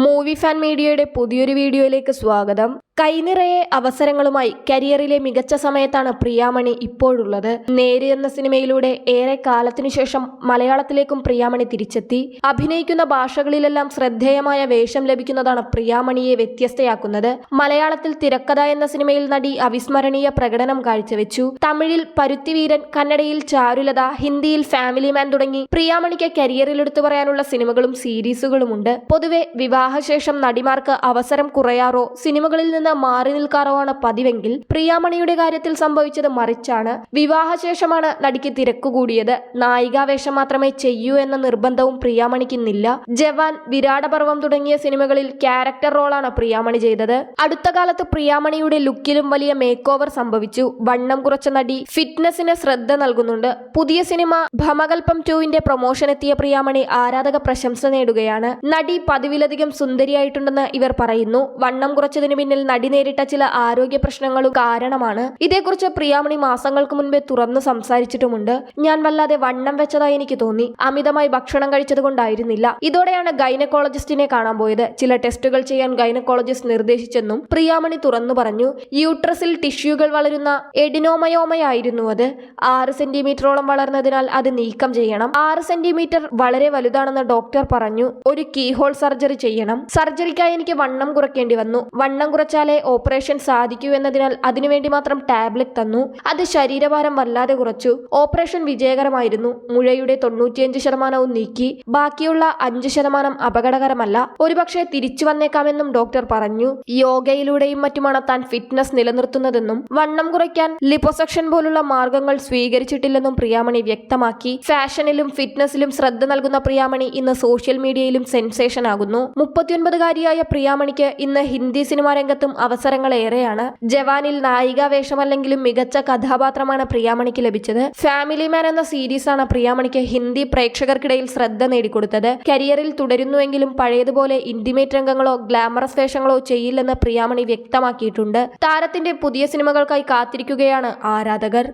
Movie fan മീഡിയയുടെ പുതിയൊരു വീഡിയോയിലേക്ക് സ്വാഗതം. കൈനിറയെ അവസരങ്ങളുമായി കരിയറിലെ മികച്ച സമയത്താണ് പ്രിയാമണി ഇപ്പോഴുള്ളത്. നേര് എന്ന സിനിമയിലൂടെ ഏറെ കാലത്തിനു ശേഷം മലയാളത്തിലേക്കും പ്രിയാമണി തിരിച്ചെത്തി. അഭിനയിക്കുന്ന ഭാഷകളിലെല്ലാം ശ്രദ്ധേയമായ വേഷം ലഭിക്കുന്നതാണ് പ്രിയാമണിയെ വ്യത്യസ്തയാക്കുന്നത്. മലയാളത്തിൽ തിരക്കഥ എന്ന സിനിമയിൽ നടി അവിസ്മരണീയ പ്രകടനം കാഴ്ചവെച്ചു. തമിഴിൽ പരുത്തിവീരൻ, കന്നഡയിൽ ചാരുലത, ഹിന്ദിയിൽ ഫാമിലി മാൻ തുടങ്ങി പ്രിയാമണിക്ക് കരിയറിൽ എടുത്തു പറയാനുള്ള സിനിമകളും സീരീസുകളുമുണ്ട്. പൊതുവെ വിവാഹശേഷം നടിമാർക്ക് അവസരം കുറയാറോ സിനിമകളിൽ നിന്ന് മാറി നിൽക്കാറോ ആണ് പതിവെങ്കിൽ പ്രിയാമണിയുടെ കാര്യത്തിൽ സംഭവിച്ചത് മറിച്ചാണ്. വിവാഹശേഷമാണ് നടിക്ക് തിരക്കുകൂടിയത്. നായികാവേഷം മാത്രമേ ചെയ്യൂ എന്ന നിർബന്ധവും പ്രിയാമണിക്കിന്നില്ല. ജവാൻ, വിരാടപർവം തുടങ്ങിയ സിനിമകളിൽ ക്യാരക്ടർ റോളാണ് പ്രിയാമണി ചെയ്തത്. അടുത്ത കാലത്ത് പ്രിയാമണിയുടെ ലുക്കിലും വലിയ മേക്ക് ഓവർ സംഭവിച്ചു. വണ്ണം കുറച്ച നടി ഫിറ്റ്നസിന് ശ്രദ്ധ നൽകുന്നുണ്ട്. പുതിയ സിനിമ ഭമകൽപ്പം 2ന്റെ പ്രൊമോഷൻ എത്തിയ പ്രിയാമണി ആരാധക പ്രശംസ നേടുകയാണ്. നടി പതിവിലധികം സുന്ദരിയായിട്ടുണ്ടെന്ന് ഇവർ പറയുന്നു. വണ്ണം കുറച്ചതിന് പിന്നിൽ നടി നേരിട്ട ചില ആരോഗ്യ പ്രശ്നങ്ങളും കാരണമാണ്. ഇതേക്കുറിച്ച് പ്രിയാമണി മാസങ്ങൾക്ക് മുൻപേ തുറന്നു സംസാരിച്ചിട്ടുമുണ്ട്. ഞാൻ വല്ലാതെ വണ്ണം വെച്ചതായി എനിക്ക് തോന്നി. അമിതമായി ഭക്ഷണം കഴിച്ചത് കൊണ്ടായിരുന്നില്ല. ഇതോടെയാണ് ഗൈനക്കോളജിസ്റ്റിനെ കാണാൻ പോയത്. ചില ടെസ്റ്റുകൾ ചെയ്യാൻ ഗൈനക്കോളജിസ്റ്റ് നിർദ്ദേശിച്ചെന്നും പ്രിയാമണി തുറന്നു പറഞ്ഞു. യൂട്രസിൽ ടിഷ്യൂകൾ വളരുന്ന എഡിനോമയോമയായിരുന്നു അത്. 6 സെന്റിമീറ്ററോളം വളർന്നതിനാൽ അത് നീക്കം ചെയ്യണം. 6 സെന്റിമീറ്റർ വളരെ വലുതാണെന്ന് ഡോക്ടർ പറഞ്ഞു. ഒരു കീഹോൾ സർജറി ചെയ്യണം. സർജറിക്കായി എനിക്ക് വണ്ണം കുറയ്ക്കേണ്ടി വന്നു. വണ്ണം കുറച്ചാലേ ഓപ്പറേഷൻ സാധിക്കൂ എന്നതിനാൽ അതിനുവേണ്ടി മാത്രം ടാബ്ലറ്റ് തന്നു. അത് ശരീരഭാരം വല്ലാതെ കുറച്ചു. ഓപ്പറേഷൻ വിജയകരമായിരുന്നു. മുഴയുടെ 95% നീക്കി. ബാക്കിയുള്ള 5% അപകടകരമല്ല. ഒരുപക്ഷെ തിരിച്ചു വന്നേക്കാമെന്നും ഡോക്ടർ പറഞ്ഞു. യോഗയിലൂടെയും മറ്റുമാണ് താൻ ഫിറ്റ്നസ് നിലനിർത്തുന്നതെന്നും വണ്ണം കുറയ്ക്കാൻ ലിപ്പോസക്ഷൻ പോലുള്ള മാർഗങ്ങൾ സ്വീകരിച്ചിട്ടില്ലെന്നും പ്രിയാമണി വ്യക്തമാക്കി. ഫാഷനിലും ഫിറ്റ്നസിലും ശ്രദ്ധ നൽകുന്ന പ്രിയാമണി ഇന്ന് സോഷ്യൽ മീഡിയയിലും സെൻസേഷൻ ആകുന്നു. 39കാരിയായ പ്രിയാമണിക്ക് ഇന്ന് ഹിന്ദി സിനിമാ രംഗത്തും അവസരങ്ങളേറെയാണ്. ജവാനിൽ നായികാവേഷമല്ലെങ്കിലും മികച്ച കഥാപാത്രമാണ് പ്രിയാമണിക്ക് ലഭിച്ചത്. ഫാമിലി മാൻ എന്ന സീരീസാണ് പ്രിയാമണിക്ക് ഹിന്ദി പ്രേക്ഷകർക്കിടയിൽ ശ്രദ്ധ നേടിക്കൊടുത്തത്. കരിയറിൽ തുടരുന്നുവെങ്കിലും പഴയതുപോലെ ഇന്റിമേറ്റ് രംഗങ്ങളോ ഗ്ലാമറസ് വേഷങ്ങളോ ചെയ്യില്ലെന്ന് പ്രിയാമണി വ്യക്തമാക്കിയിട്ടുണ്ട്. താരത്തിന്റെ പുതിയ സിനിമകൾക്കായി കാത്തിരിക്കുകയാണ് ആരാധകർ.